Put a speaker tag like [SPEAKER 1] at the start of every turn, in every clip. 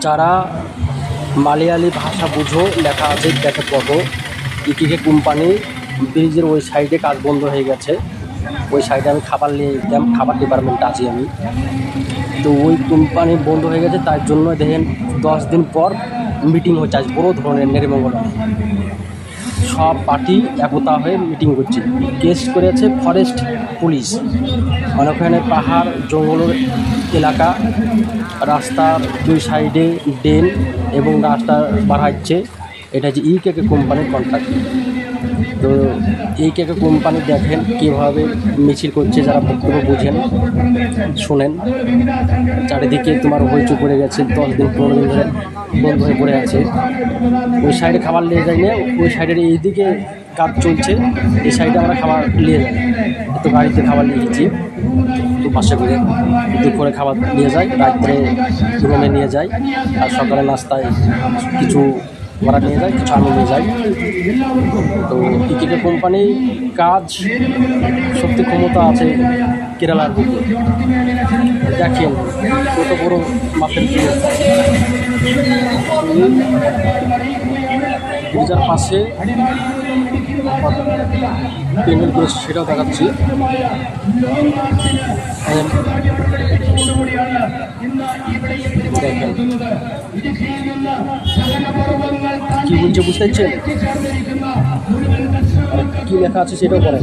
[SPEAKER 1] যারা মালয়ালি ভাষা বুঝো লেখা আছে দেখে পড়ো। ইকিকে কোম্পানি ব্রিজের ওই সাইডে কাজ বন্ধ হয়ে গেছে। ওই সাইডে আমি খাবার নিয়ে যেতাম, খাবার ডিপার্টমেন্টে আছি আমি। তো ওই কোম্পানি বন্ধ হয়ে গেছে, তার জন্য দেখেন 10 দিন পর মিটিং হচ্ছে আজ বড়ো ধরনের নেরিমঙ্গলে। সব পার্টি একতা হয়ে মিটিং করছে। গেস্ট করেছে ফরেস্ট পুলিশ, মানে ওখানে পাহাড় জঙ্গলের এলাকা, রাস্তার দুই সাইডে ড্রেন এবং রাস্তা বাড়াচ্ছে। এটা হচ্ছে ইকেকে কোম্পানির কন্ট্রাক্ট। তো ইকেকে কোম্পানি দেখেন কীভাবে মিছিল করছে, যারা বক্তব্য বুঝেন শোনেন। চারিদিকে তোমার হইচই পড়ে গেছে, 10 দিন 15 দিন ধরে বন্ধ হয়ে পড়ে আছে। ওই সাইডে খাবার নিয়ে যাই না, ওই সাইডের এইদিকে কাজ চলছে, এই সাইডে আমরা খাবার নিয়ে যাই। তো গাড়িতে খাবার নিয়ে গেছি, তো পাশে করে দুপুরে খাবার নিয়ে যাই, রাত্রে রুমে নিয়ে যাই, আর সকালে নাস্তায় কিছু ওরা নিয়ে যায়, কিছু আমি নিয়ে যাই। তো ইকেকে কোম্পানি কাজ সত্যি ক্ষমতা আছে কেরালার দিকে। দেখেন কত বড় মাপের ব্রিজের পাশে পেন্ডেল করেছে, সেটাও দেখাচ্ছি। দেখেন কি বলছে বুঝতে পারছেন, কি লেখা আছে সেটাও করেন।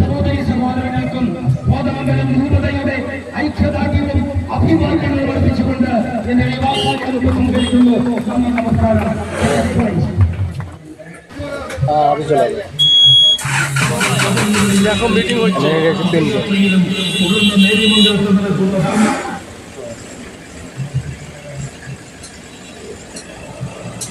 [SPEAKER 1] চলে দেখো মিটিং হচ্ছে।